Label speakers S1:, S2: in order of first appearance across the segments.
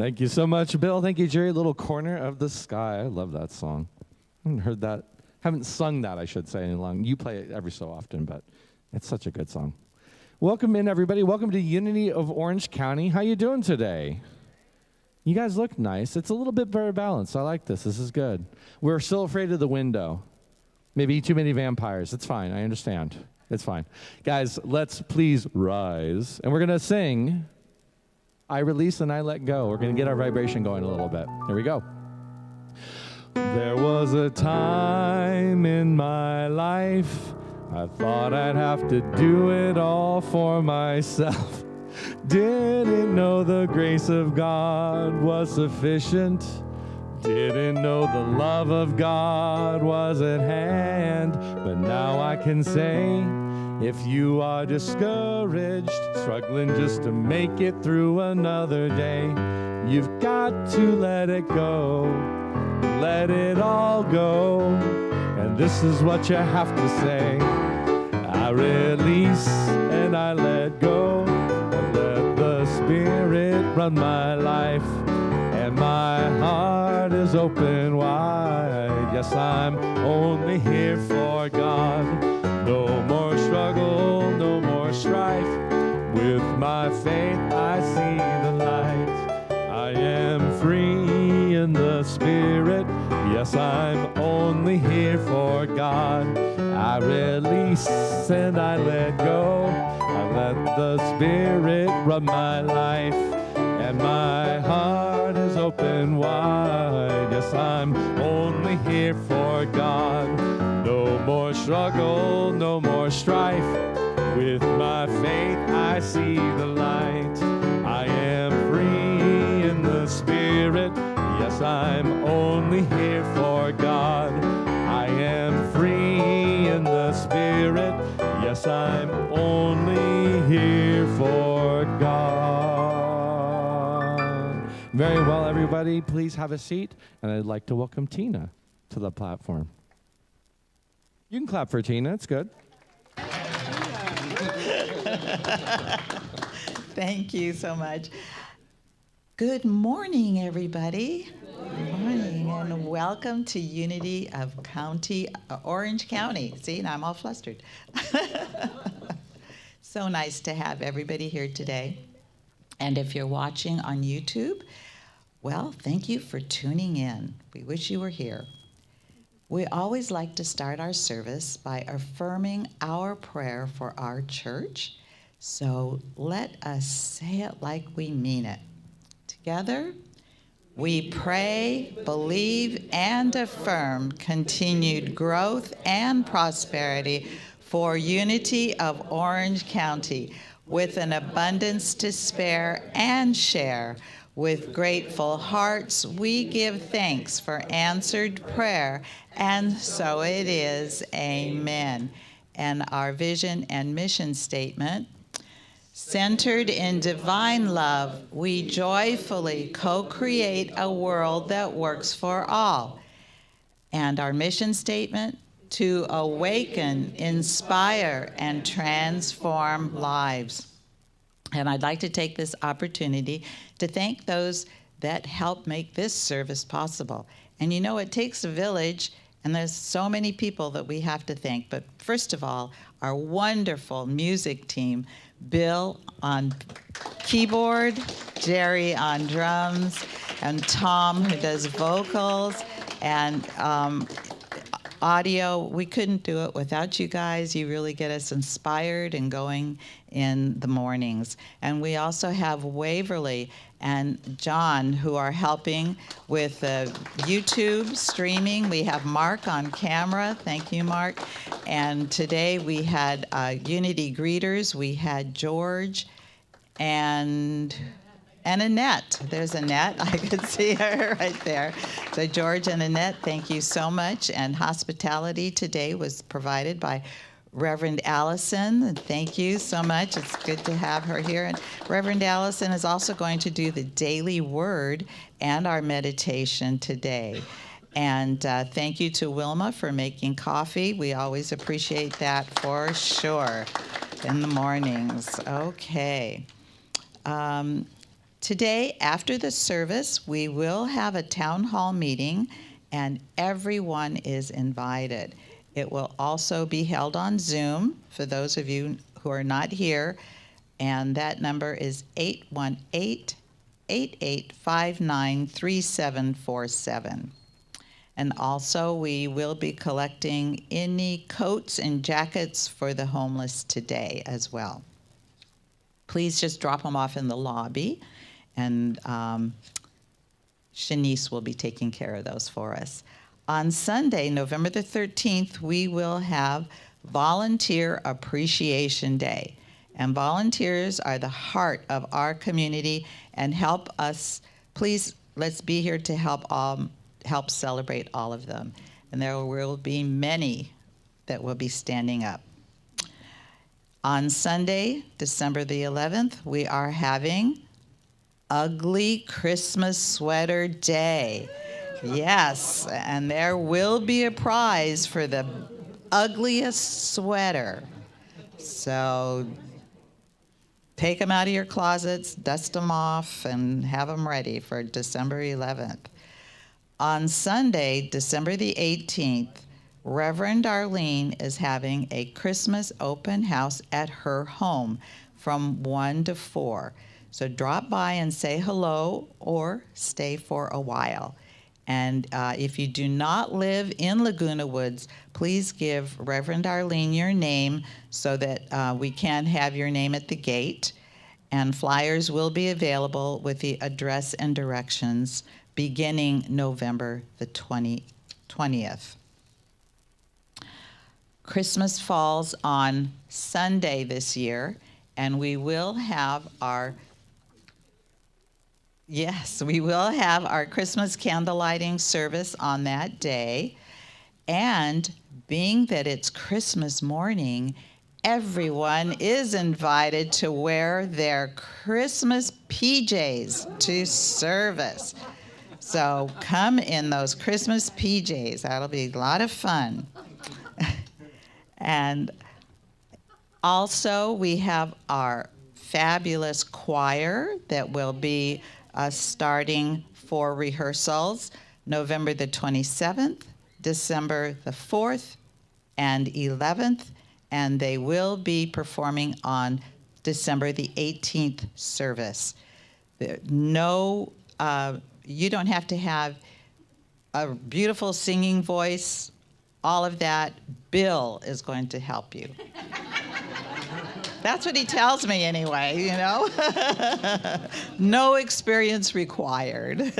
S1: Thank you so much, Bill. Thank you, Jerry. Little Corner of the Sky. I love that song. I haven't heard that. Haven't sung that, I should say, in long. You play it every so often, but it's such a good song. Welcome in, everybody. Welcome to Unity of Orange County. How you doing today? You guys look nice. It's a little bit better balanced. I like this. This is good. We're still afraid of the window. Maybe too many vampires. It's fine. I understand. It's fine. Guys, let's please rise. And we're going to sing I Release and I Let Go. We're going to get our vibration going a little bit. Here we go. There was a time in my life I thought I'd have to do it all for myself. Didn't know the grace of God was sufficient. Didn't know the love of God was at hand. But now I can say, if you are discouraged, struggling just to make it through another day, you've got to let it go. Let it all go. And this is what you have to say. I release and I let go. I let the Spirit run my life. And my heart is open wide. Yes, I'm only here for God. No more struggle, no more strife. With my faith I see the light. I am free in the Spirit. Yes, I'm only here for God. I release and I let go. I let the Spirit run my life. And my heart is open wide. Yes, I'm only here for God. No more struggle, no more strife. With my faith I see the light. I am free in the Spirit. Yes, I'm only here for God. I am free in the Spirit. Yes, I'm only here for God. Very well, everybody. Please have a seat. And I'd like to welcome Tina to the platform. You can clap for Tina. It's good.
S2: Thank you so much. Good morning, everybody. Good morning, and welcome to Unity of Orange County. See, now I'm all flustered. So nice to have everybody here today. And if you're watching on YouTube, well, thank you for tuning in. We wish you were here. We always like to start our service by affirming our prayer for our church. So let us say it like we mean it. Together, we pray, believe, and affirm continued growth and prosperity for Unity of Orange County, with an abundance to spare and share. With grateful hearts, we give thanks for answered prayer, and so it is. Amen. And our vision and mission statement: centered in divine love, we joyfully co-create a world that works for all. And our mission statement: to awaken, inspire, and transform lives. And I'd like to take this opportunity to thank those that helped make this service possible. And you know, it takes a village, and there's so many people that we have to thank. But first of all, our wonderful music team: Bill on keyboard, Jerry on drums, and Tom, who does vocals, and audio. We couldn't do it without you guys. You really get us inspired and going in the mornings. And we also have Waverly and John, who are helping with the YouTube streaming. We have Mark on camera. Thank you, Mark. And today we had Unity greeters. We had George and Annette. There's Annette. I could see her right there. So George and Annette, thank you so much. And hospitality today was provided by Reverend Allison. And thank you so much. It's good to have her here. And Reverend Allison is also going to do the daily word and our meditation today. And thank you to Wilma for making coffee. We always appreciate that for sure in the mornings. Okay. Today, after the service, we will have a town hall meeting, and everyone is invited. It will also be held on Zoom for those of you who are not here, and that number is 818-8859-3747. And also, we will be collecting any coats and jackets for the homeless today as well. Please just drop them off in the lobby, and Shanice will be taking care of those for us. On Sunday, November the 13th, we will have Volunteer Appreciation Day. And volunteers are the heart of our community and help us. Please, let's be here to help celebrate all of them. And there will be many that will be standing up. On Sunday, December the 11th, we are having Ugly Christmas Sweater Day. Yes, and there will be a prize for the ugliest sweater. So take them out of your closets, dust them off, and have them ready for December 11th. On Sunday, December the 18th, Reverend Arlene is having a Christmas open house at her home from 1 to 4. So drop by and say hello or stay for a while. And if you do not live in Laguna Woods, please give Reverend Arlene your name so that we can have your name at the gate. And flyers will be available with the address and directions beginning November the 20th. Christmas falls on Sunday this year, and we will have our Christmas candle lighting service on that day. And being that it's Christmas morning, everyone is invited to wear their Christmas PJs to service. So come in those Christmas PJs. That'll be a lot of fun. And also, we have our fabulous choir that will be starting for rehearsals November the 27th, December the 4th, and 11th, and they will be performing on December the 18th service. You don't have to have a beautiful singing voice, all of that. Bill is going to help you. That's what he tells me anyway, you know? No experience required.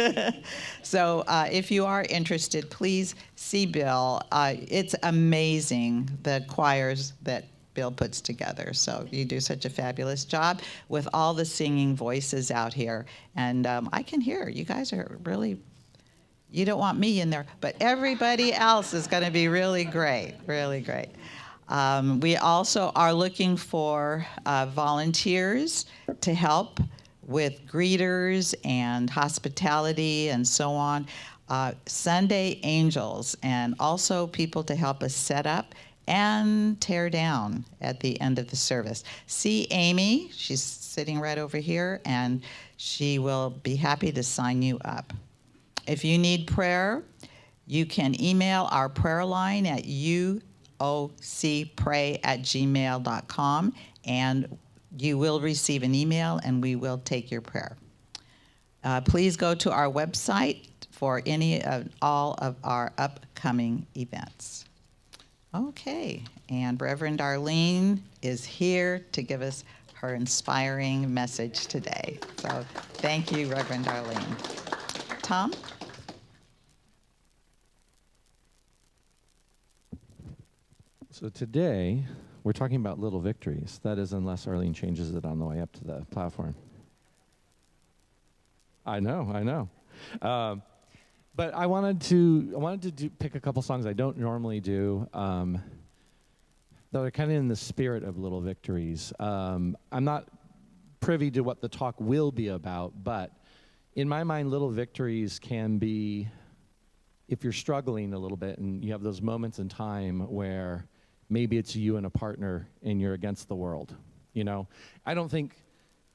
S2: So if you are interested, please see Bill. It's amazing, the choirs that Bill puts together. So you do such a fabulous job with all the singing voices out here. And I can hear you guys are really, you don't want me in there, but everybody else is going to be really great, really great. We also are looking for volunteers to help with greeters and hospitality and so on. Sunday angels, and also people to help us set up and tear down at the end of the service. See Amy, she's sitting right over here, and she will be happy to sign you up. If you need prayer, you can email our prayer line at ocpray@gmail.com, and you will receive an email, and we will take your prayer. Please go to our website for all of our upcoming events. Okay, and Reverend Arlene is here to give us her inspiring message today. So thank you, Reverend Arlene. Tom?
S1: So today, we're talking about little victories. That is, unless Arlene changes it on the way up to the platform. I know. But I wanted to pick a couple songs I don't normally do that are kind of in the spirit of little victories. I'm not privy to what the talk will be about, but in my mind, little victories can be, if you're struggling a little bit and you have those moments in time where maybe it's you and a partner and you're against the world. You know, I don't think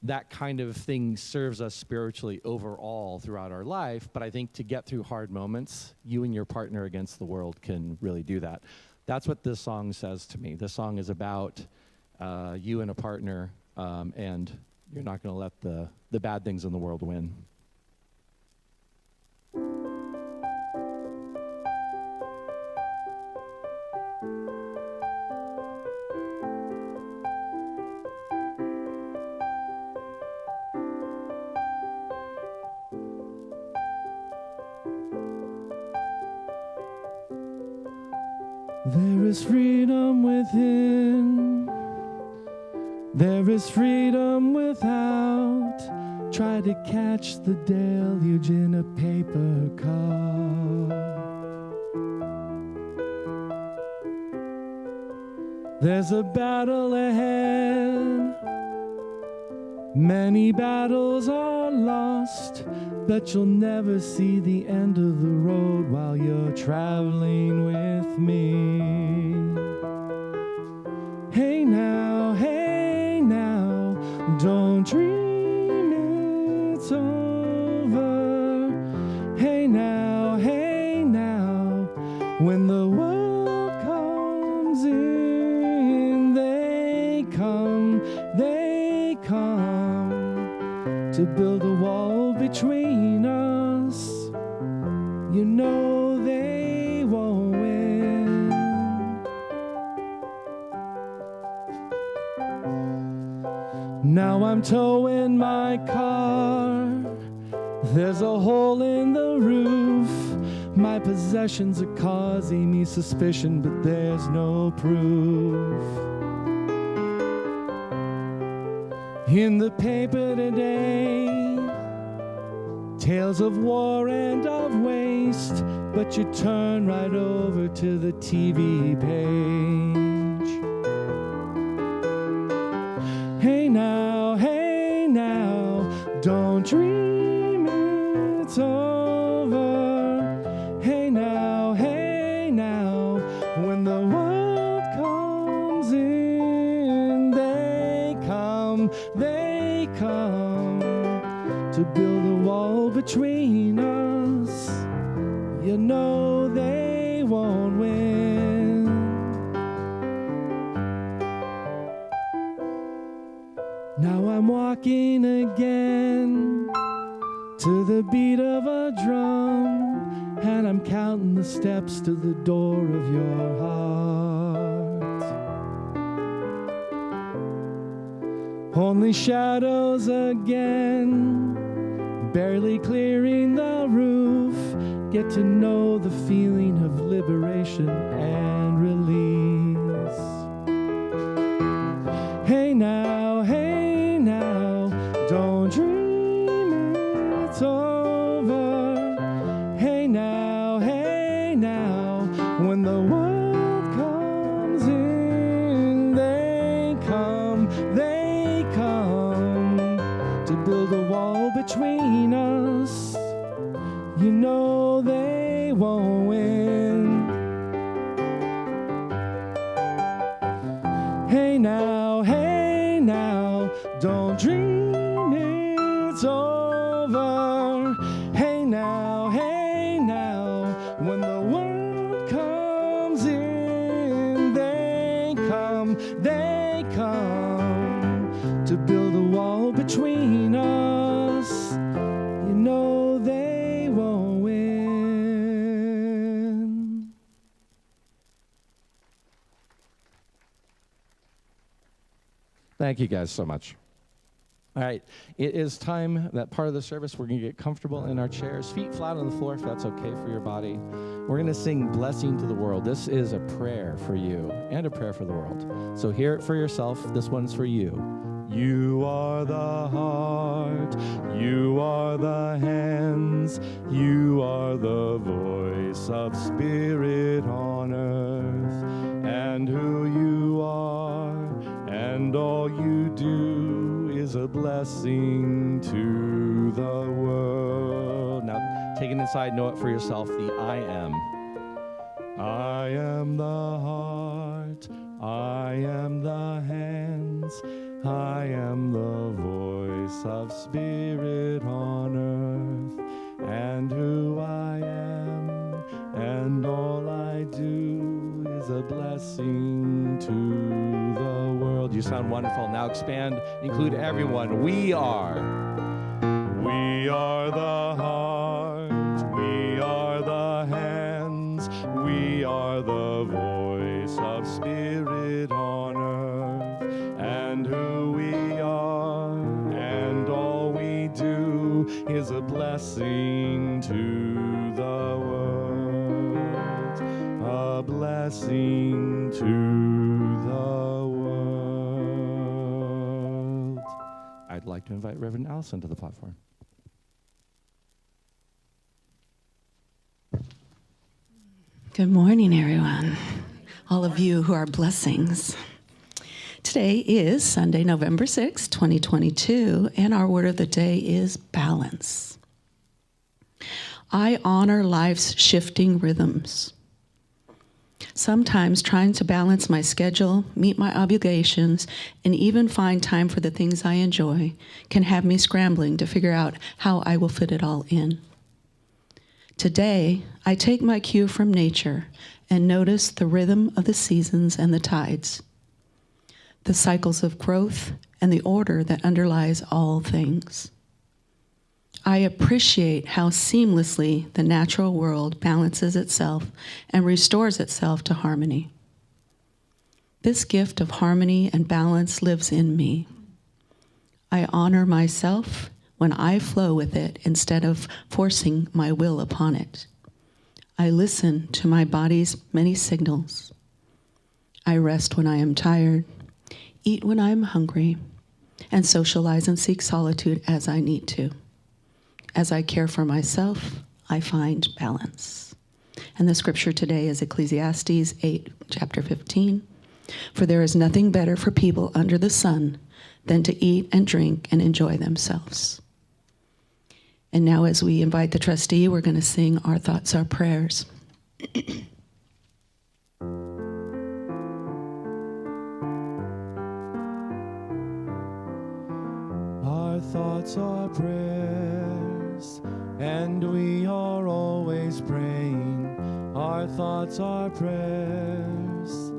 S1: that kind of thing serves us spiritually overall throughout our life. But I think to get through hard moments, you and your partner against the world can really do that. That's what this song says to me. This song is about you and a partner, and you're not going to let the bad things in the world win. There is freedom within, there is freedom without. Try to catch the deluge in a paper cup. There's a battle ahead, many battles are lost, but you'll never see the end of the road while you're traveling with me. Hey now, don't dream it's over. Hey now, when the world comes in, they come to build a wall between us. You know they won't win. Now I'm towing my car. There's a hole in the roof. My possessions are causing me suspicion, but there's no proof. In the paper today, tales of war and of waste, but you turn right over to the TV page. Hey now, don't dream it's over. Hey now, when the world comes in, they come to build a wall between us. You know they won't win. Now I'm walking again to the beat of a drum, and I'm counting the steps to the door of your heart. Only shadows again, barely clearing the roof. Get to know the feeling of liberation and release. Hey now, don't dream it's over. Hey now, when the world comes in, they come to build a wall between us. You know they won't win. Hey now, don't dream it's over. Hey now, when the world comes in, they come to build a wall between us. You know they won't win. Thank you guys so much. All right, it is time, that part of the service, we're going to get comfortable in our chairs, feet flat on the floor if that's okay for your body. We're going to sing Blessing to the World. This is a prayer for you and a prayer for the world. So hear it for yourself. This one's for you. You are the heart, you are the hands, you are the voice of spirit on earth, and who you are, and all you do is a blessing to the world. Now, take it inside, know it for yourself, the I am. I am the heart, I am the hands, I am the voice of spirit on earth, and who I am, and all I do is a blessing to the world. You sound wonderful. Now expand, include everyone. We are the heart, we are the hands, we are the voice of spirit on earth, and who we are, and all we do is a blessing to the world, a blessing to the world. I'd like to invite Reverend Allison to the platform.
S3: Good morning, everyone. All of you who are blessings. Today is Sunday, November 6, 2022, and our word of the day is balance. I honor life's shifting rhythms. Sometimes trying to balance my schedule, meet my obligations, and even find time for the things I enjoy can have me scrambling to figure out how I will fit it all in. Today, I take my cue from nature and notice the rhythm of the seasons and the tides, the cycles of growth and the order that underlies all things. I appreciate how seamlessly the natural world balances itself and restores itself to harmony. This gift of harmony and balance lives in me. I honor myself when I flow with it instead of forcing my will upon it. I listen to my body's many signals. I rest when I am tired, eat when I am hungry, and socialize and seek solitude as I need to. As I care for myself, I find balance. And the scripture today is Ecclesiastes 8, chapter 15. For there is nothing better for people under the sun than to eat and drink and enjoy themselves. And now as we invite the trustee, we're going to sing Our Thoughts, Our Prayers.
S1: Our thoughts are prayers, and we are always praying. Our thoughts are prayers.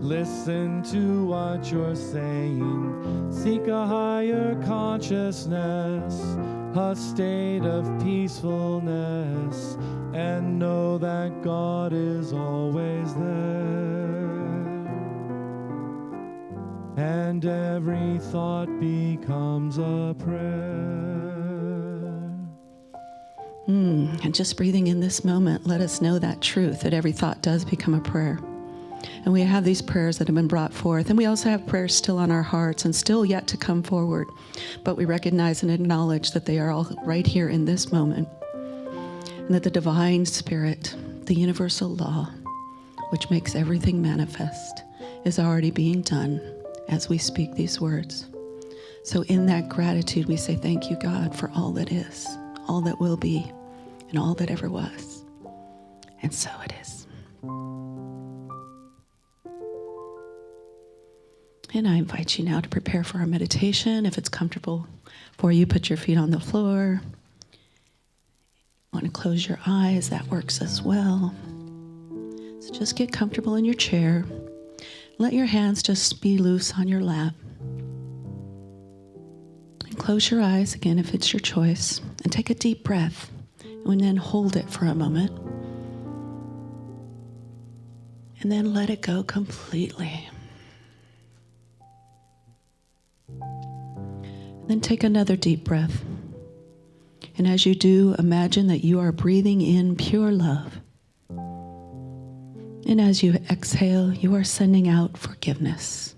S1: Listen to what you're saying. Seek a higher consciousness, a state of peacefulness, and know that God is always there. And every thought becomes a prayer.
S3: And just breathing in this moment, let us know that truth, that every thought does become a prayer. And we have these prayers that have been brought forth, and we also have prayers still on our hearts and still yet to come forward. But we recognize and acknowledge that they are all right here in this moment, and that the divine spirit, the universal law, which makes everything manifest, is already being done as we speak these words. So in that gratitude, we say, thank you, God, for all that is, all that will be, and all that ever was. And so it is. And I invite you now to prepare for our meditation. If it's comfortable for you, put your feet on the floor. Want to close your eyes, that works as well. So just get comfortable in your chair. Let your hands just be loose on your lap. And close your eyes again if it's your choice. And take a deep breath. And then hold it for a moment. And then let it go completely. Then take another deep breath. And as you do, imagine that you are breathing in pure love. And as you exhale, you are sending out forgiveness.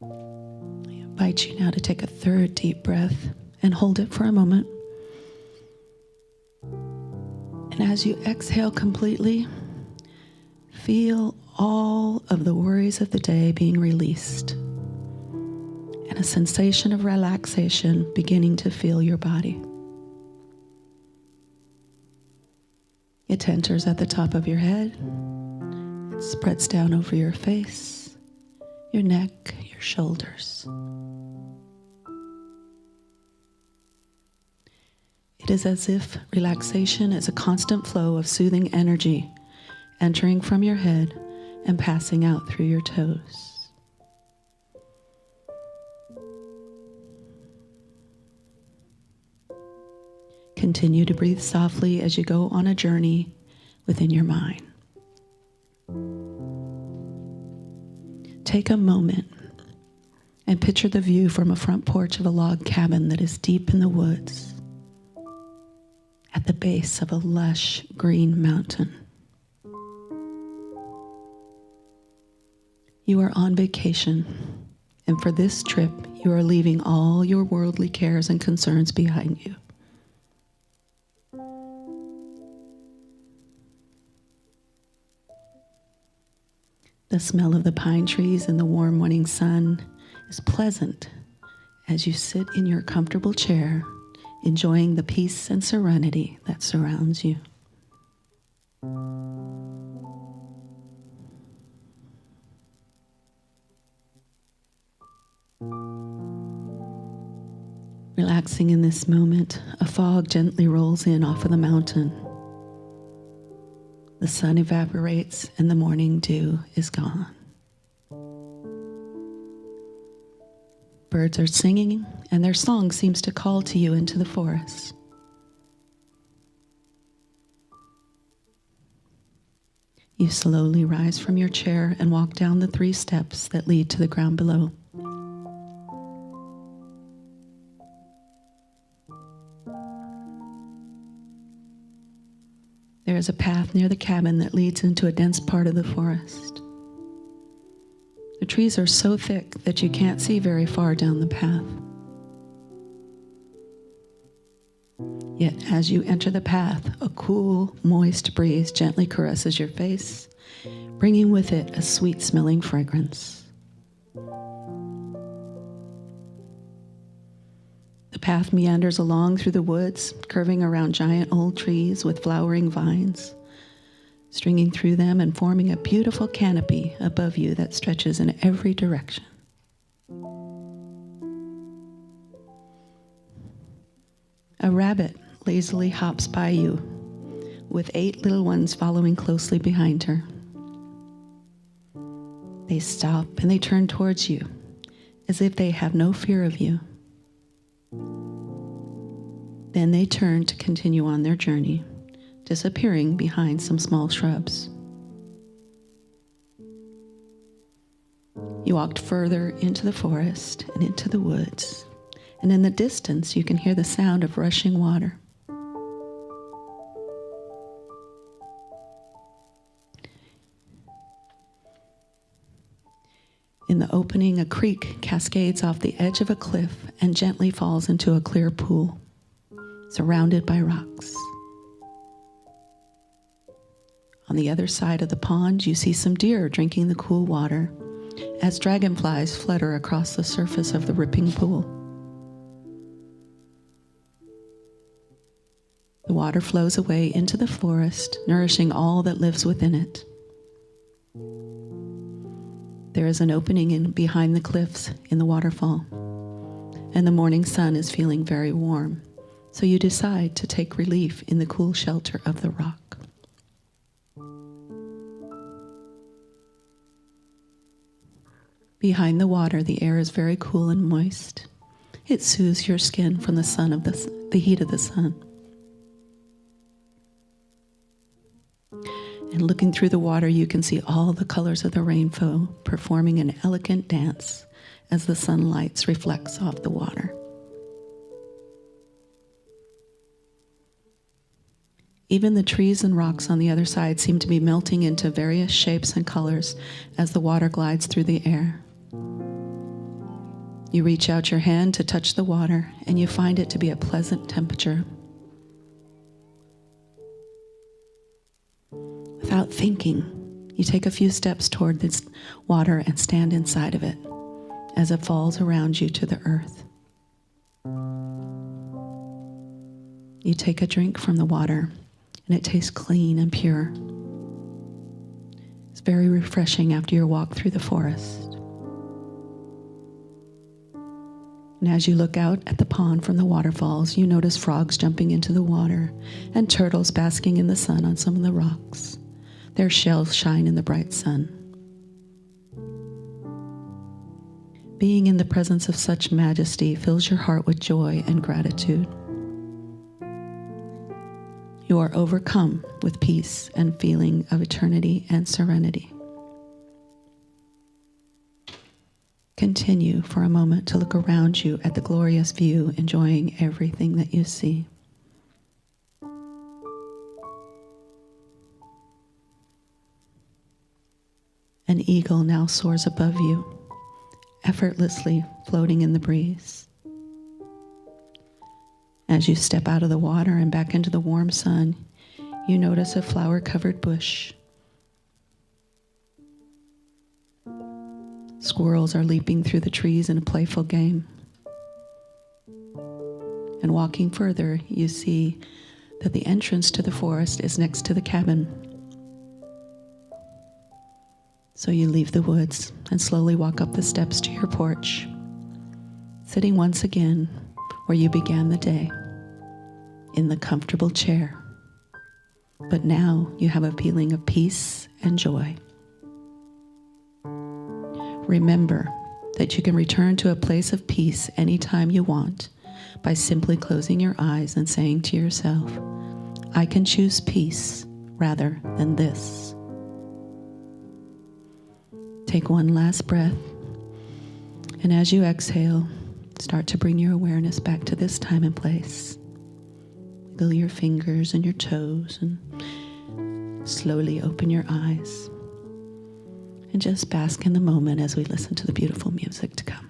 S3: I invite you now to take a third deep breath and hold it for a moment. And as you exhale completely, feel all of the worries of the day being released. And a sensation of relaxation beginning to fill your body. It enters at the top of your head. It spreads down over your face, your neck, your shoulders. It is as if relaxation is a constant flow of soothing energy entering from your head and passing out through your toes. Continue to breathe softly as you go on a journey within your mind. Take a moment and picture the view from a front porch of a log cabin that is deep in the woods at the base of a lush green mountain. You are on vacation, and for this trip, you are leaving all your worldly cares and concerns behind you. The smell of the pine trees and the warm morning sun is pleasant as you sit in your comfortable chair, enjoying the peace and serenity that surrounds you. Relaxing in this moment, a fog gently rolls in off of the mountain. The sun evaporates and the morning dew is gone. Birds are singing, and their song seems to call to you into the forest. You slowly rise from your chair and walk down the 3 steps that lead to the ground below. There is a path near the cabin that leads into a dense part of the forest. The trees are so thick that you can't see very far down the path. Yet as you enter the path, a cool, moist breeze gently caresses your face, bringing with it a sweet-smelling fragrance. The path meanders along through the woods, curving around giant old trees with flowering vines, stringing through them and forming a beautiful canopy above you that stretches in every direction. A rabbit lazily hops by you, with 8 little ones following closely behind her. They stop and they turn towards you, as if they have no fear of you. Then they turn to continue on their journey, disappearing behind some small shrubs. You walked further into the forest and into the woods, and in the distance you can hear the sound of rushing water. In the opening, a creek cascades off the edge of a cliff and gently falls into a clear pool, surrounded by rocks. On the other side of the pond, you see some deer drinking the cool water as dragonflies flutter across the surface of the rippling pool. The water flows away into the forest, nourishing all that lives within it. There is an opening in behind the cliffs in the waterfall, and the morning sun is feeling very warm, so you decide to take relief in the cool shelter of the rock. Behind the water, the air is very cool and moist. It soothes your skin from the heat of the sun. And looking through the water, you can see all the colors of the rainbow performing an elegant dance as the sunlight reflects off the water. Even the trees and rocks on the other side seem to be melting into various shapes and colors as the water glides through the air. You reach out your hand to touch the water, and you find it to be a pleasant temperature. Without thinking, you take a few steps toward this water and stand inside of it as it falls around you to the earth. You take a drink from the water, and it tastes clean and pure. It's very refreshing after your walk through the forest. And as you look out at the pond from the waterfalls, you notice frogs jumping into the water and turtles basking in the sun on some of the rocks. Their shells shine in the bright sun. Being in the presence of such majesty fills your heart with joy and gratitude. You are overcome with peace and feeling of eternity and serenity. Continue for a moment to look around you at the glorious view, enjoying everything that you see. An eagle now soars above you, effortlessly floating in the breeze. As you step out of the water and back into the warm sun, you notice a flower-covered bush. Squirrels are leaping through the trees in a playful game. And walking further, you see that the entrance to the forest is next to the cabin. So you leave the woods and slowly walk up the steps to your porch, sitting once again where you began the day, in the comfortable chair. But now you have a feeling of peace and joy. Remember that you can return to a place of peace anytime you want by simply closing your eyes and saying to yourself, I can choose peace rather than this. Take one last breath, and as you exhale, start to bring your awareness back to this time and place. Wiggle your fingers and your toes and slowly open your eyes. And just bask in the moment as we listen to the beautiful music to come.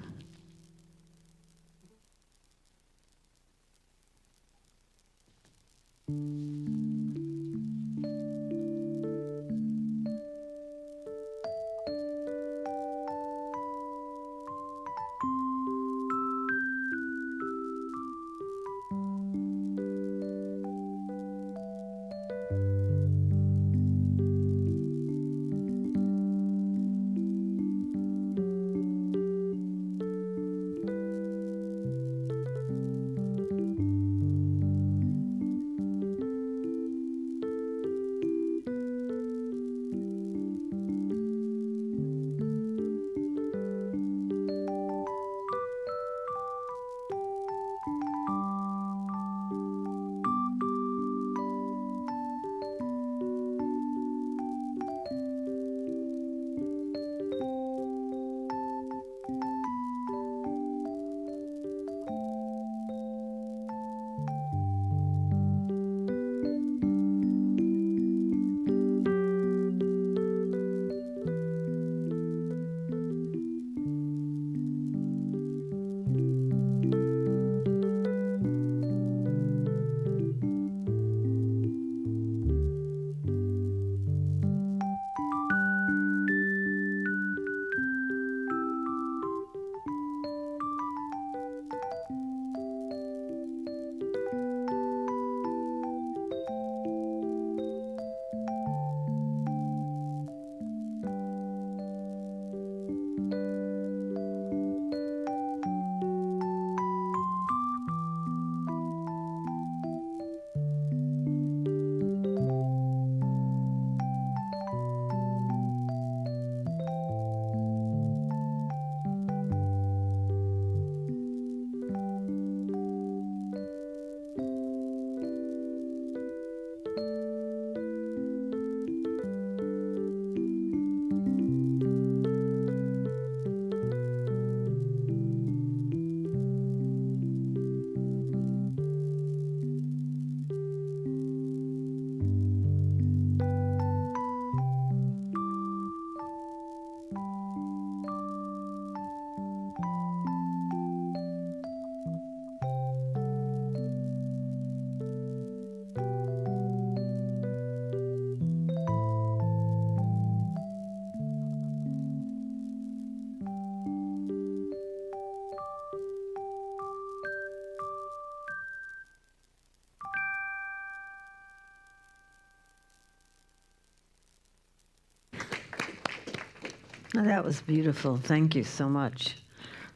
S4: Oh, that was beautiful. Thank you so much.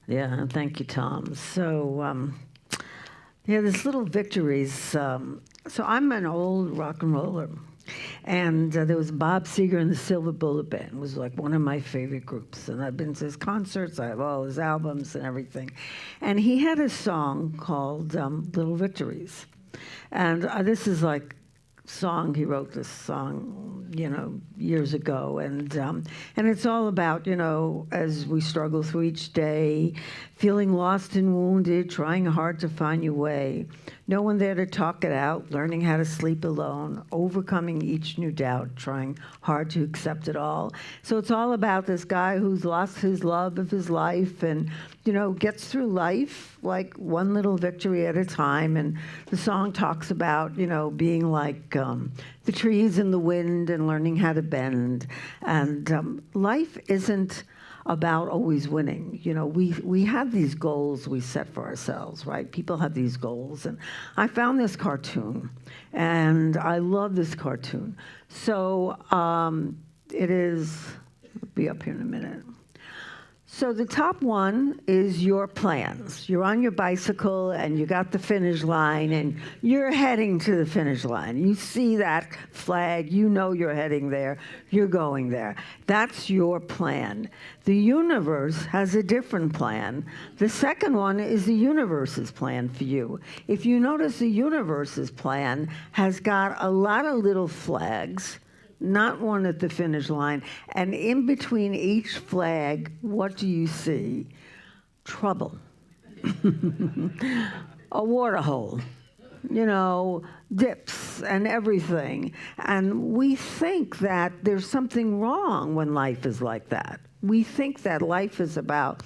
S4: Yeah, thank you, Tom. So, yeah, this little Victories. So I'm an old rock and roller. And there was Bob Seger and the Silver Bullet Band. It was like one of my favorite groups. And I've been to his concerts. I have all his albums and everything. And he had a song called Little Victories. And this is like song, he wrote this song, years ago. And it's all about, as we struggle through each day, feeling lost and wounded, trying hard to find your way. No one there to talk it out, learning how to sleep alone, overcoming each new doubt, trying hard to accept it all. So it's all about this guy who's lost his love of his life and, gets through life like one little victory at a time. And the song talks about, being like the trees in the wind and learning how to bend. And life isn't about always winning. We have these goals we set for ourselves, right? People have these goals. And I found this cartoon, and I love this cartoon. So it is, I'll be up here in a minute. So the top one is your plans. You're on your bicycle and you got the finish line and you're heading to the finish line. You see that flag, you're heading there, you're going there. That's your plan. The universe has a different plan. The second one is the universe's plan for you. If you notice, the universe's plan has got a lot of little flags, not one at the finish line. And in between each flag, what do you see? Trouble. A water hole. Dips and everything. And we think that there's something wrong when life is like that. We think that life is about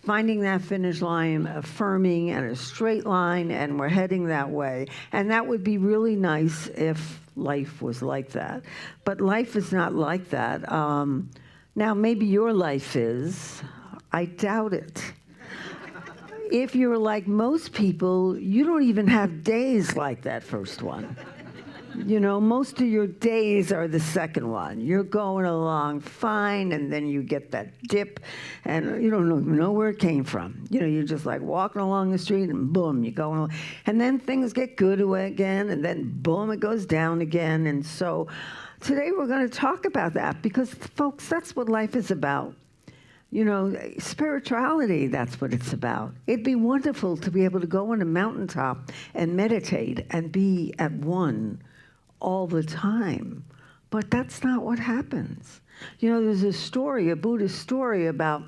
S4: finding that finish line, affirming, and a straight line, and we're heading that way. And that would be really nice if life was like that. But life is not like that. Now, maybe your life is. I doubt it. If you're like most people, you don't even have days like that first one. Most of your days are the second one. You're going along fine, and then you get that dip, and you don't even know where it came from. You're just like walking along the street, and boom, you're going along. And then things get good again, and then boom, it goes down again. And so today we're going to talk about that because, folks, that's what life is about. Spirituality, that's what it's about. It'd be wonderful to be able to go on a mountaintop and meditate and be at one all the time. But that's not what happens. There's a Buddhist story about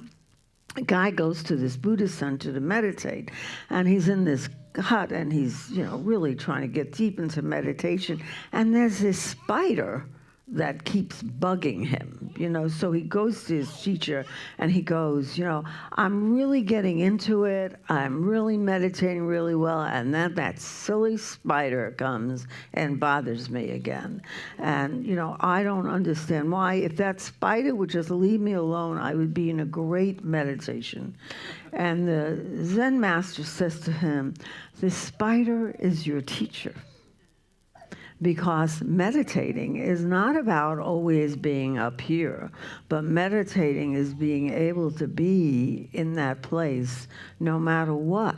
S4: a guy goes to this Buddhist center to meditate, and he's in this hut, and he's, really trying to get deep into meditation, and there's this spider that keeps bugging him, so he goes to his teacher and he goes, I'm really getting into it. I'm really meditating really well. And then that silly spider comes and bothers me again. And, I don't understand why. If that spider would just leave me alone, I would be in a great meditation. And the Zen master says to him, the spider is your teacher. Because meditating is not about always being up here, but meditating is being able to be in that place no matter what.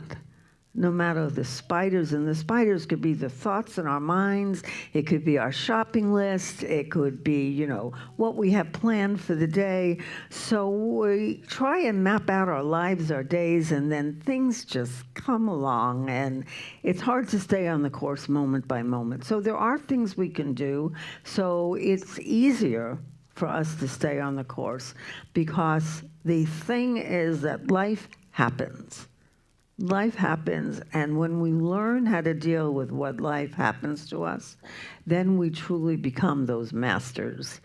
S4: No matter the spiders, and the spiders could be the thoughts in our minds, it could be our shopping list, it could be, what we have planned for the day. So we try and map out our lives, our days, and then things just come along, and it's hard to stay on the course moment by moment. So there are things we can do, so it's easier for us to stay on the course, because the thing is that life happens. Life happens, and when we learn how to deal with what life happens to us, then we truly become those masters.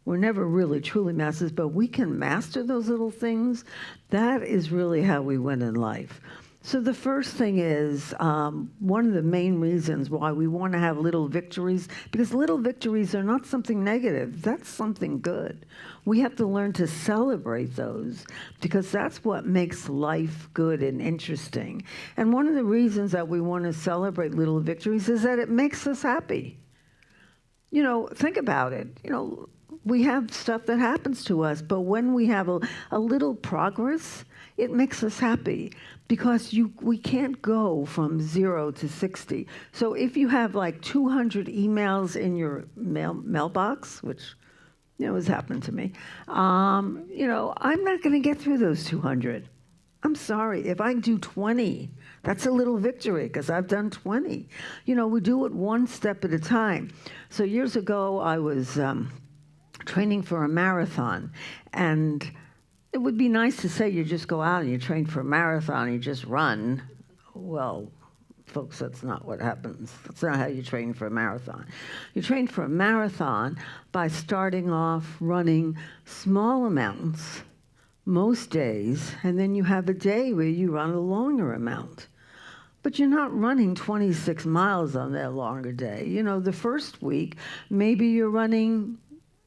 S4: We're never really truly masters, but we can master those little things. That is really how we win in life. So the first thing is, one of the main reasons why we want to have little victories, because little victories are not something negative, that's something good. We have to learn to celebrate those, because that's what makes life good and interesting. And one of the reasons that we want to celebrate little victories is that it makes us happy. Think about it. We have stuff that happens to us, but when we have a little progress, it makes us happy because we can't go from 0 to 60. So if you have like 200 emails in your mailbox, which has happened to me, I'm not going to get through those 200. I'm sorry. If I do 20, that's a little victory because I've done 20. We do it one step at a time. So years ago, I was training for a marathon, and it would be nice to say you just go out and you train for a marathon, you just run. Well, folks, that's not what happens. That's not how you train for a marathon. You train for a marathon by starting off running small amounts most days, and then you have a day where you run a longer amount. But you're not running 26 miles on that longer day. The first week, maybe you're running,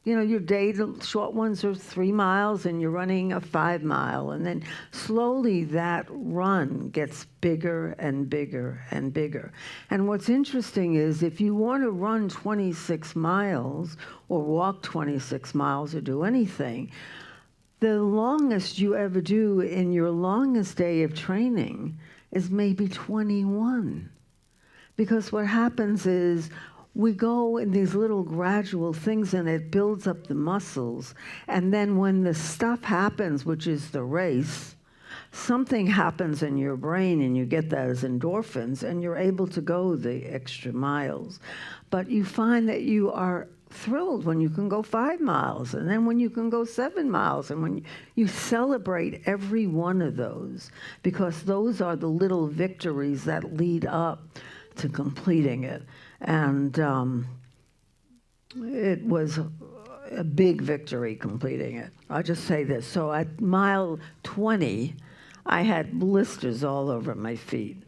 S4: your day, the short ones are 3 miles, and you're running a 5 mile. And then slowly that run gets bigger and bigger and bigger. And what's interesting is if you want to run 26 miles or walk 26 miles or do anything, the longest you ever do in your longest day of training is maybe 21. Because what happens is we go in these little gradual things and it builds up the muscles. And then when the stuff happens, which is the race, something happens in your brain and you get that as endorphins and you're able to go the extra miles. But you find that you are thrilled when you can go 5 miles, and then when you can go 7 miles, and when you celebrate every one of those, because those are the little victories that lead up to completing it. And it was a big victory completing it. I'll just say this. So at mile 20, I had blisters all over my feet.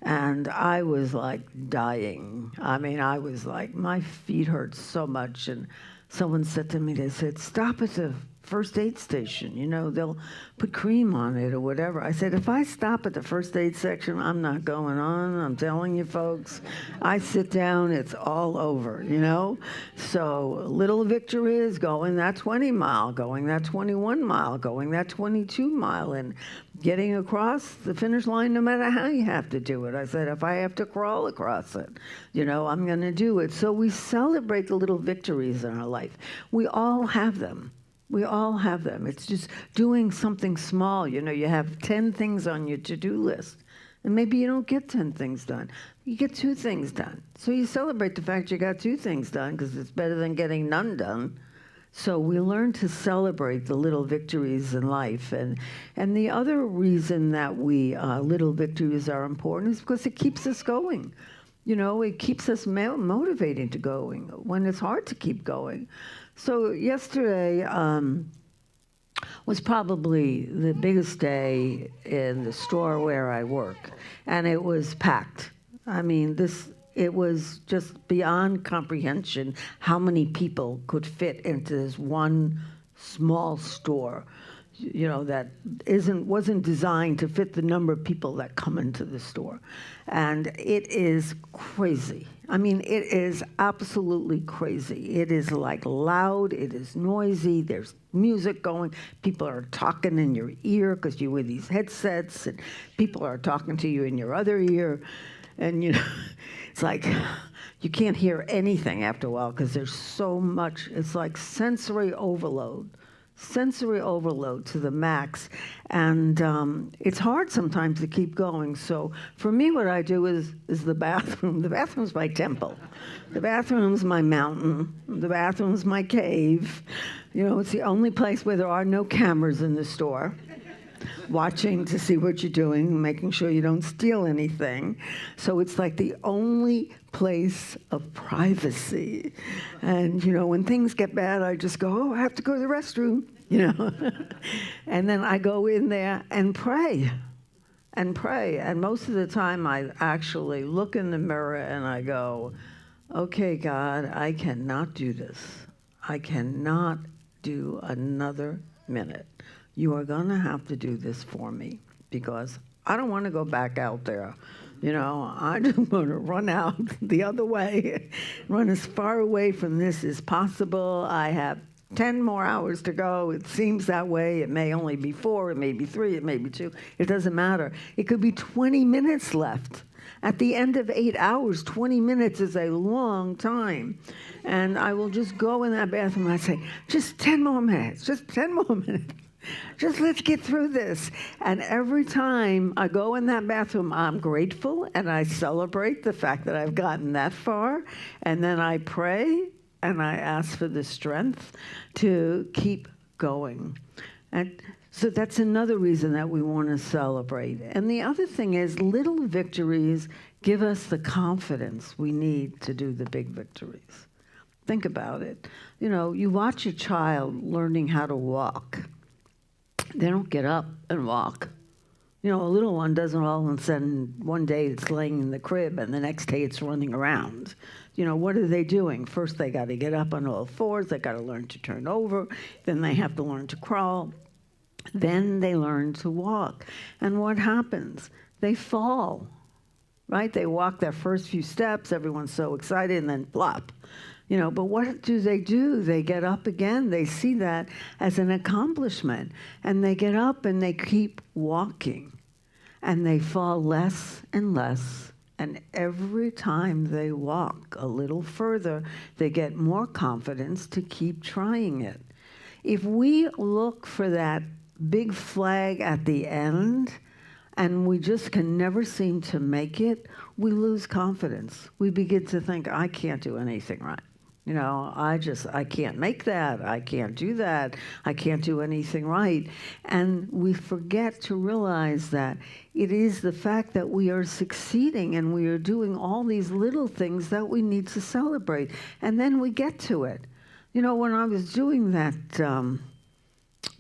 S4: And I was like dying. I was like, my feet hurt so much. And someone said to me, they said, stop at the first aid station. They'll put cream on it or whatever. I said, if I stop at the first aid section, I'm not going on. I'm telling you, folks. I sit down, it's all over, So little victory is going that 20 mile, going that 21 mile, going that 22 mile, and getting across the finish line no matter how you have to do it. I said, if I have to crawl across it, I'm going to do it. So we celebrate the little victories in our life. We all have them. We all have them. It's just doing something small. You have 10 things on your to-do list, and maybe you don't get 10 things done. You get 2 things done. So you celebrate the fact you got 2 things done because it's better than getting none done. So we learn to celebrate the little victories in life. And the other reason that we little victories are important is because it keeps us going. It keeps us motivating to going when it's hard to keep going. So yesterday was probably the biggest day in the store where I work, and it was packed. It was just beyond comprehension how many people could fit into this one small store, that wasn't designed to fit the number of people that come into the store. And it is crazy. It is absolutely crazy. It is like loud, it is noisy, there's music going, people are talking in your ear because you wear these headsets, and people are talking to you in your other ear. And, it's like you can't hear anything after a while because there's so much. It's like sensory overload to the max. And it's hard sometimes to keep going. So for me, what I do is the bathroom. The bathroom's my temple. The bathroom's my mountain. The bathroom's my cave. It's the only place where there are no cameras in the store, watching to see what you're doing, making sure you don't steal anything. So it's like the only place of privacy. And, when things get bad, I just go, I have to go to the restroom, And then I go in there and pray. And most of the time, I actually look in the mirror and I go, okay, God, I cannot do this. I cannot do another minute. You are going to have to do this for me because I don't want to go back out there. I just want to run out the other way, run as far away from this as possible. I have 10 more hours to go. It seems that way. It may only be 4, it may be 3, it may be 2. It doesn't matter. It could be 20 minutes left. At the end of 8 hours, 20 minutes is a long time. And I will just go in that bathroom and I say, just 10 more minutes, just 10 more minutes. Just let's get through this. And every time I go in that bathroom, I'm grateful and I celebrate the fact that I've gotten that far. And then I pray and I ask for the strength to keep going. And so that's another reason that we want to celebrate. And the other thing is, little victories give us the confidence we need to do the big victories. Think about it. You know, you watch a child learning how to walk. They don't get up and walk. You know, a little one doesn't all of a sudden, one day it's laying in the crib and the next day it's running around. You know, what are they doing? First they got to get up on all fours, they got to learn to turn over, then they have to learn to crawl, then they learn to walk. And what happens? They fall, right? They walk their first few steps, everyone's so excited, and then plop. You know, but what do? They get up again. They see that as an accomplishment. And they get up and they keep walking. And they fall less and less. And every time they walk a little further, they get more confidence to keep trying it. If we look for that big flag at the end, and we just can never seem to make it, we lose confidence. We begin to think, I can't do anything right. You know, I can't make that. I can't do that. I can't do anything right. And we forget to realize that it is the fact that we are succeeding and we are doing all these little things that we need to celebrate. And then we get to it. You know, when I was doing that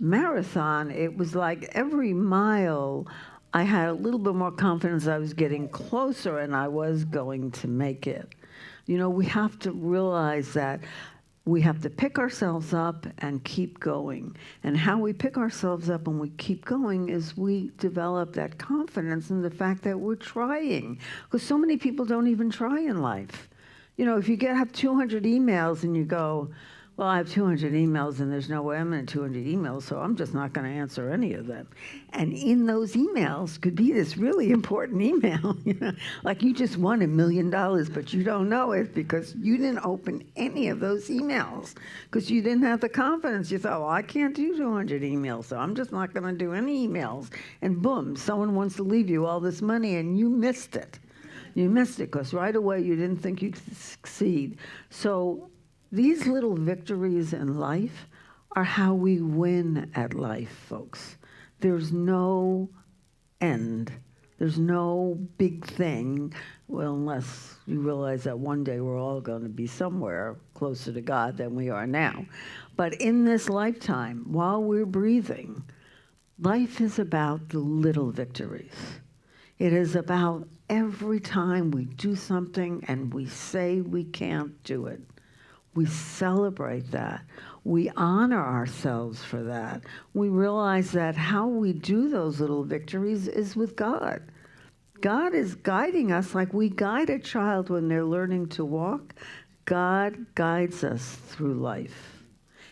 S4: marathon, it was like every mile I had a little bit more confidence I was getting closer and I was going to make it. You know, we have to realize that we have to pick ourselves up and keep going. And how we pick ourselves up and we keep going is we develop that confidence in the fact that we're trying. Because so many people don't even try in life. You know, if you have 200 emails and you go, well, I have 200 emails and there's no way I'm in 200 emails, so I'm just not going to answer any of them. And in those emails could be this really important email, you know, like you just won $1 million, but you don't know it because you didn't open any of those emails because you didn't have the confidence. You thought, well, I can't do 200 emails, so I'm just not going to do any emails. And boom, someone wants to leave you all this money and you missed it. You missed it because right away you didn't think you'd succeed. So these little victories in life are how we win at life, folks. There's no end. There's no big thing, well, unless you realize that one day we're all going to be somewhere closer to God than we are now. But in this lifetime, while we're breathing, life is about the little victories. It is about every time we do something and we say we can't do it. We celebrate that. We honor ourselves for that. We realize that how we do those little victories is with God. God is guiding us like we guide a child when they're learning to walk. God guides us through life,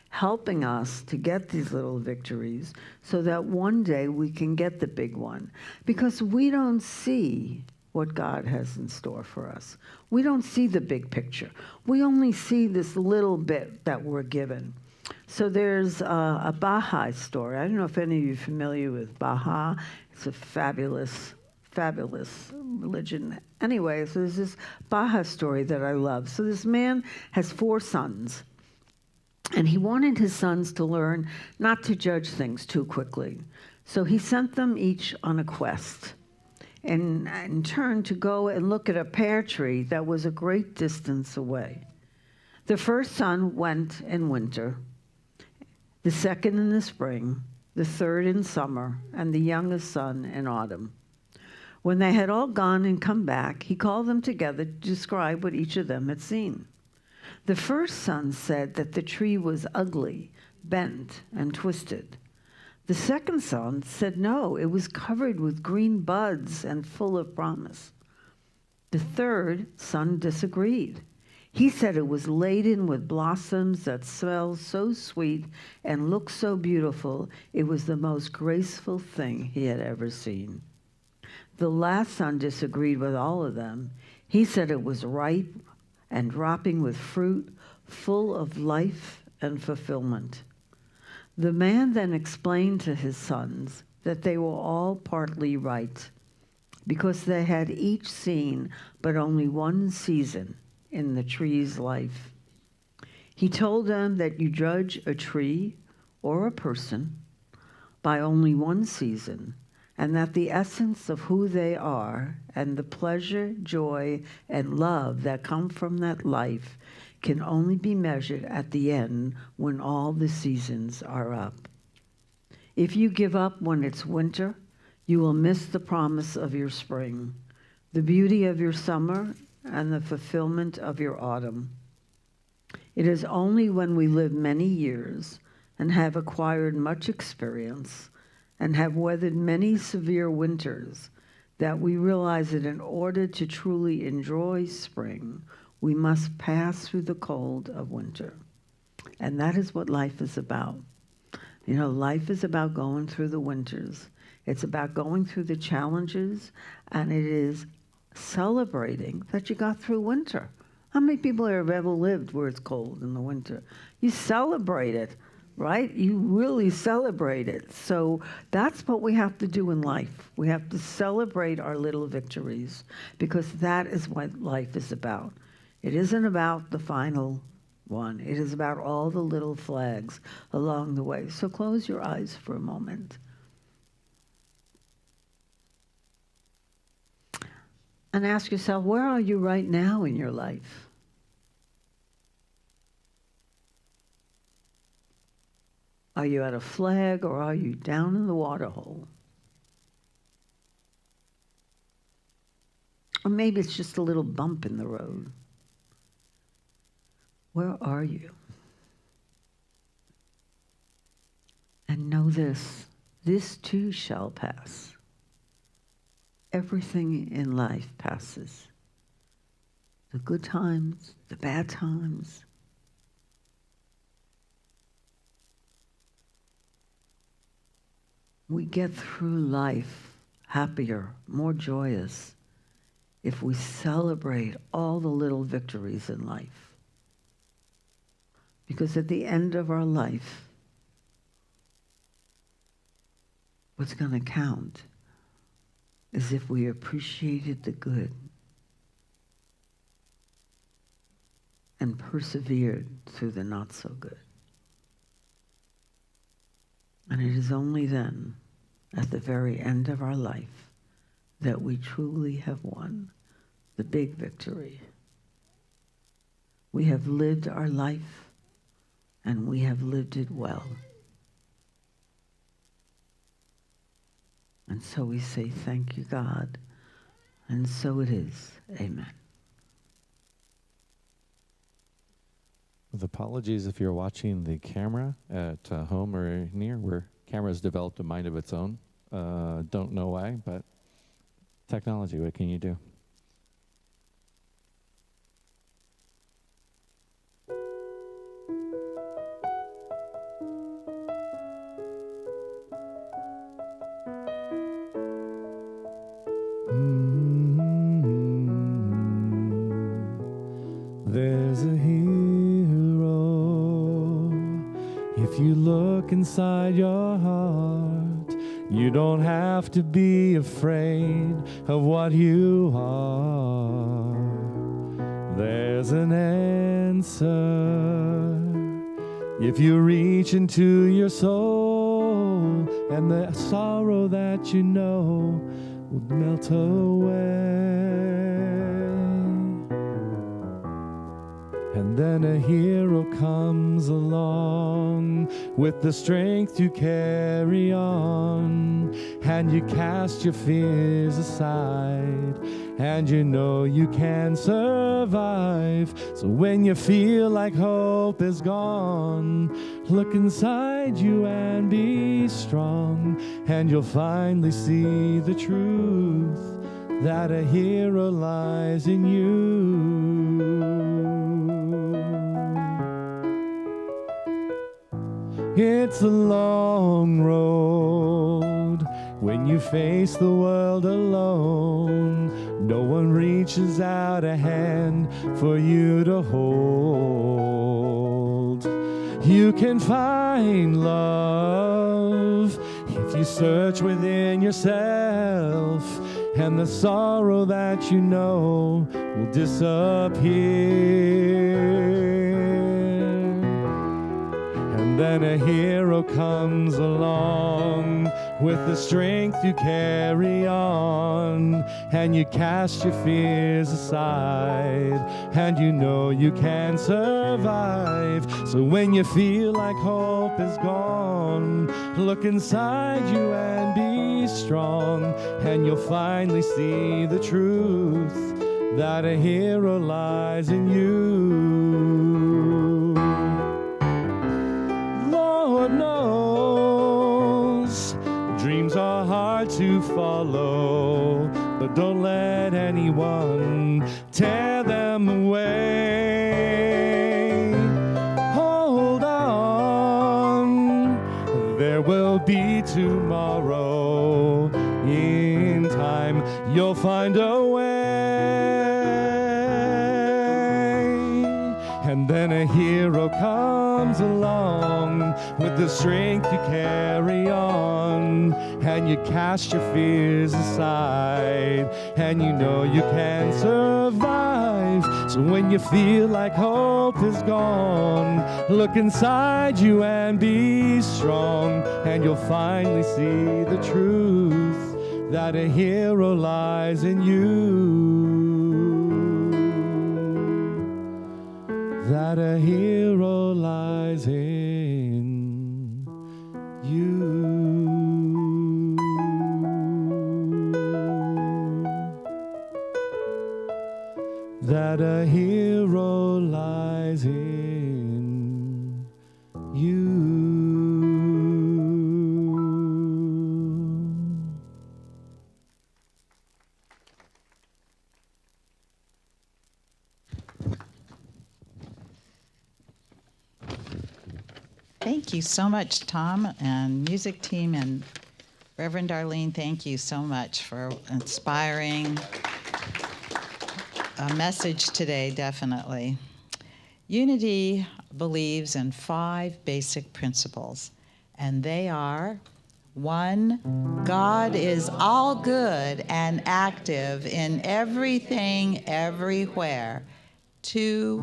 S4: helping us to get these little victories so that one day we can get the big one. Because we don't see what God has in store for us. We don't see the big picture. We only see this little bit that we're given. So there's a Baha'i story. I don't know if any of you are familiar with Baha'i. It's a fabulous religion. Anyway, so there's this Baha'i story that I love. So this man has 4 sons. And he wanted his sons to learn not to judge things too quickly. So he sent them each on a quest. And in turn to go and look at a pear tree that was a great distance away. The first son went in winter, the second in the spring, the third in summer, and the youngest son in autumn. When they had all gone and come back, he called them together to describe what each of them had seen. The first son said that the tree was ugly, bent, and twisted. The second son said no, it was covered with green buds and full of promise. The third son disagreed. He said it was laden with blossoms that smelled so sweet and looked so beautiful, it was the most graceful thing he had ever seen. The last son disagreed with all of them. He said it was ripe and dropping with fruit, full of life and fulfillment. The man then explained to his sons that they were all partly right, because they had each seen but only one season in the tree's life. He told them that you judge a tree or a person by only one season, and that the essence of who they are and the pleasure, joy, and love that come from that life can only be measured at the end when all the seasons are up. If you give up when it's winter, you will miss the promise of your spring, the beauty of your summer, and the fulfillment of your autumn. It is only when we live many years and have acquired much experience and have weathered many severe winters that we realize that in order to truly enjoy spring, we must pass through the cold of winter. And that is what life is about. You know, life is about going through the winters. It's about going through the challenges, and it is celebrating that you got through winter. How many people have ever lived where it's cold in the winter? You celebrate it, right? You really celebrate it. So that's what we have to do in life. We have to celebrate our little victories, because that is what life is about. It isn't about the final one. It is about all the little flags along the way. So close your eyes for a moment. And ask yourself, where are you right now in your life? Are you at a flag, or are you down in the water hole? Or maybe it's just a little bump in the road. Where are you? And know this too shall pass. Everything in life passes. The good times, the bad times. We get through life happier, more joyous, if we celebrate all the little victories in life. Because at the end of our life, what's going to count is if we appreciated the good and persevered through the not so good. And it is only then, at the very end of our life, that we truly have won the big victory. We have lived our life, and we have lived it well. And so we say, thank you, God. And so it is. Amen.
S1: With apologies if you're watching the camera at home or near, where camera's developed a mind of its own. Don't know why, but technology, what can you do? There's a hero. If you look inside your heart, you don't have to be afraid of what you are. There's an answer. If you reach into your soul, and the sorrow that you know will melt away. And then a hero comes along with the strength to carry on, and you cast your fears aside, and you know you can survive. So when you feel like hope is gone, look inside you and be strong, and you'll finally see the truth that a hero lies in you. It's a long road when you face the world alone. No one reaches out a hand for you to hold. You can find love if you search within yourself, and the sorrow that you know will disappear. And then a hero comes along with the strength to carry on, and you cast your fears aside, and you know you can survive. So when you feel like hope is gone, look inside you and be strong, and you'll finally see the truth that a hero lies in you. Lord knows dreams are hard to follow, but don't let anyone tear them away. Hold on, there will be tomorrow. In time, you'll find a way. And then a hero comes along with the strength to carry on, and you cast your fears aside, and you know you can survive. So when you feel like hope is gone, look inside you and be strong, and you'll finally see the truth that a hero lies in you. That a hero lies in you. That a hero lies in you.
S2: Thank you so much, Tom and music team, and Reverend Arlene, thank you so much for inspiring a message today, definitely. Unity believes in 5 basic principles, and they are: 1, God is all good and active in everything, everywhere. 2,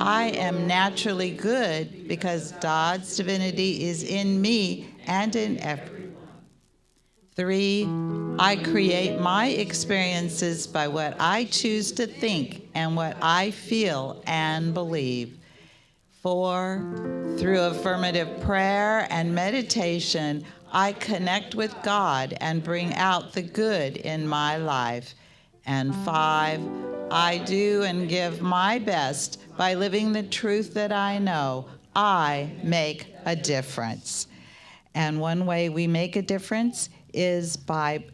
S2: I am naturally good because God's divinity is in me and in everyone. 3, I create my experiences by what I choose to think and what I feel and believe. 4, through affirmative prayer and meditation, I connect with God and bring out the good in my life. And 5, I do and give my best by living the truth that I know. I make a difference. And one way we make a difference is by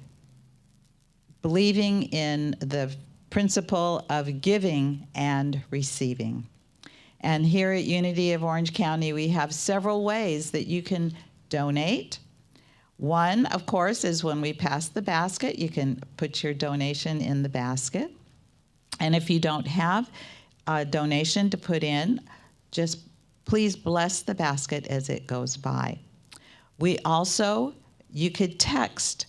S2: believing in the principle of giving and receiving. And here at Unity of Orange County, we have several ways that you can donate. One, of course, is when we pass the basket, you can put your donation in the basket. And if you don't have a donation to put in, just please bless the basket as it goes by. We also, you could text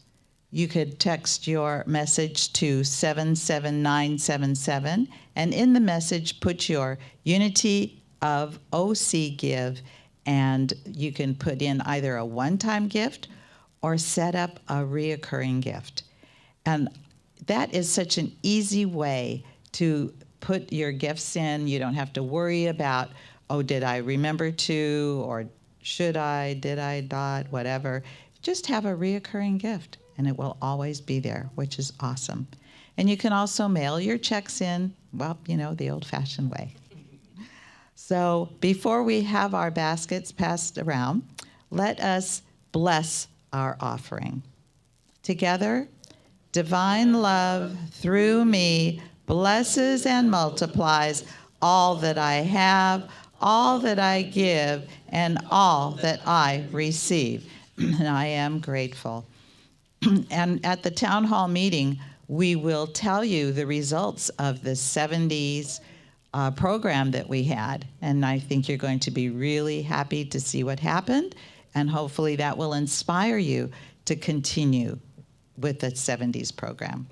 S2: your message to 77977, and in the message put your Unity of OC Give, and you can put in either a one-time gift or set up a reoccurring gift. And that is such an easy way to put your gifts in. You don't have to worry about, oh, did I remember to, or should I, did I not, whatever. Just have a reoccurring gift, and it will always be there, which is awesome. And you can also mail your checks in, well, you know, the old-fashioned way. So before we have our baskets passed around, let us bless our offering. Together, divine love through me blesses and multiplies all that I have, all that I give and all that I receive. And I am grateful. And at the town hall meeting, we will tell you the results of the 70s program that we had. And I think you're going to be really happy to see what happened. And hopefully that will inspire you to continue with the 70s program.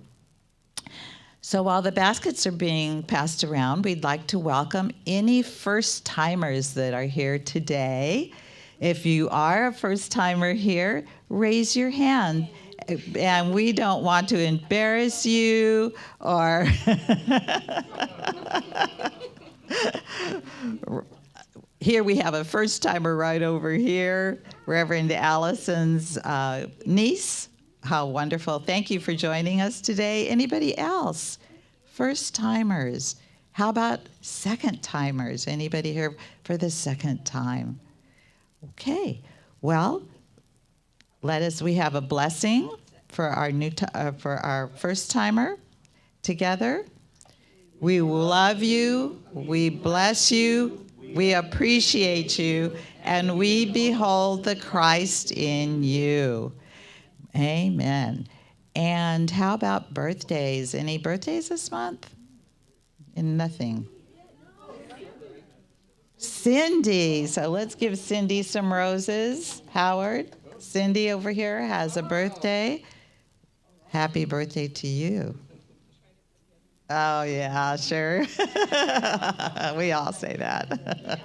S2: So while the baskets are being passed around, we'd like to welcome any first-timers that are here today. If you are a first-timer here, raise your hand. And we don't want to embarrass you or here we have a first-timer right over here, Reverend Allison's niece. How wonderful. Thank you for joining us today. Anybody else? First-timers. How about second-timers? Anybody here for the second time? Okay. Well, we have a blessing for our first-timer together. We love you. We bless you. We appreciate you. And we behold the Christ in you. Amen. And how about birthdays? Any birthdays this month? And nothing. Cindy. So let's give Cindy some roses. Howard, Cindy over here has a birthday. Happy birthday to you. Oh, yeah, sure. We all say that.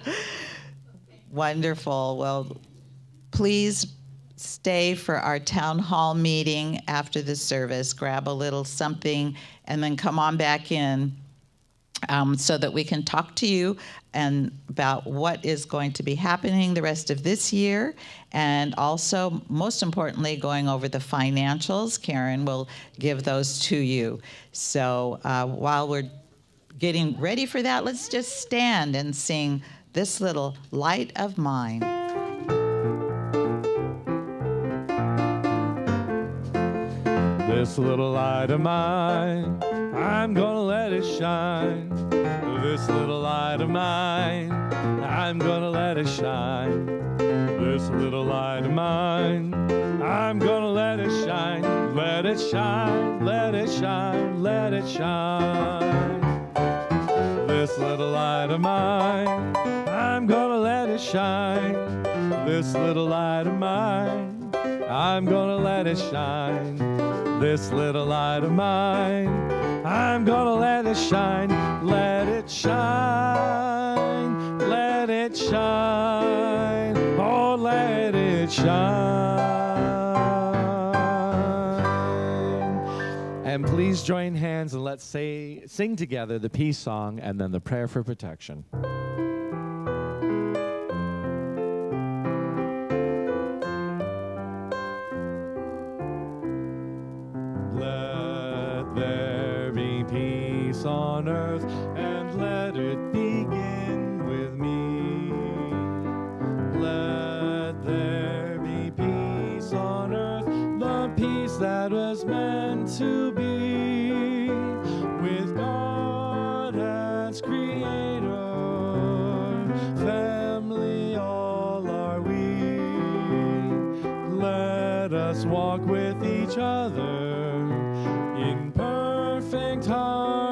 S2: Wonderful. Well, please stay for our town hall meeting after the service. Grab a little something and then come on back in so that we can talk to you and about what is going to be happening the rest of this year, and also, most importantly, going over the financials. Karen will give those to you. So while we're getting ready for that, let's just stand and sing This Little Light of Mine.
S1: This little light of mine, I'm gonna let it shine. This little light of mine, I'm gonna let it shine. This little light of mine, I'm gonna let it shine. Let it shine, let it shine, let it shine. This little light of mine, I'm gonna let it shine. This little light of mine, I'm gonna let it shine. This little light of mine, I'm gonna let it shine. Let it shine, let it shine, oh, let it shine. And please join hands and let's sing together the peace song and then the prayer for protection. On earth, and let it begin with me. Let there be peace on earth, the peace that was meant to be, with God as creator, family all are we. Let us walk with each other in perfect harmony.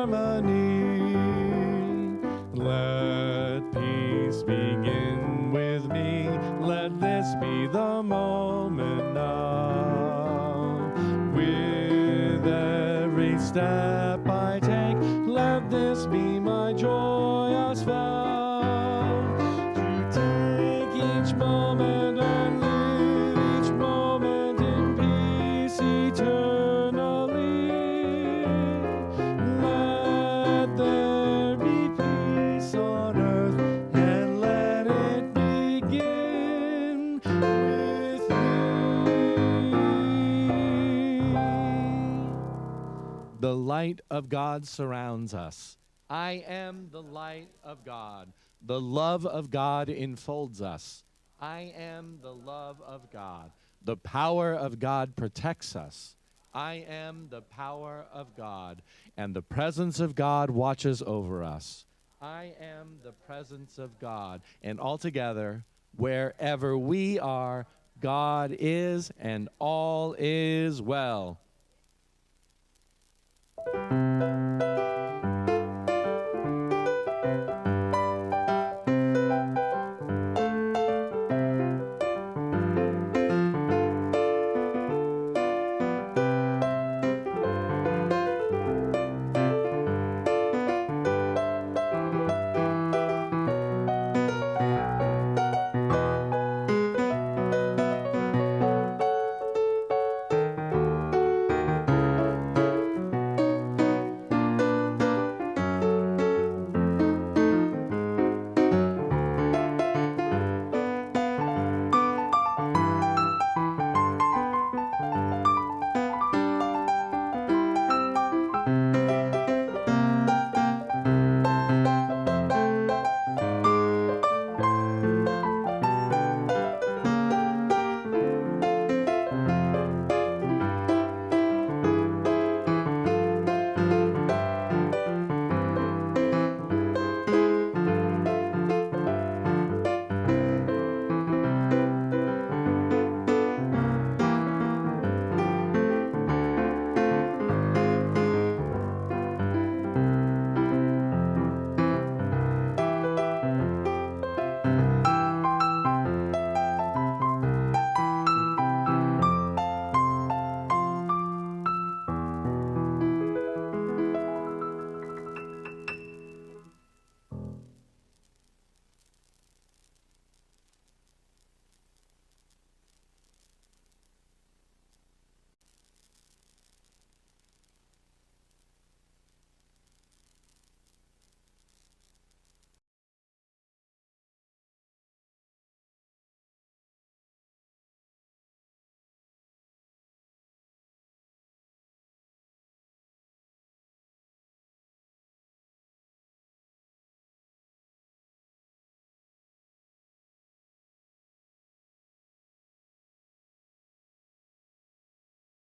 S1: Let peace begin with me. Let this be the moment now. With every step I take, let this be my joyous vow. To take each moment and live each moment in peace eternally. Let there be peace on earth, and let it begin with me. The light of God surrounds us. I am the light of God. The love of God enfolds us. I am the love of God. The power of God protects us. I am the power of God, and the presence of God watches over us. I am the presence of God. And altogether, wherever we are, God is, and all is well.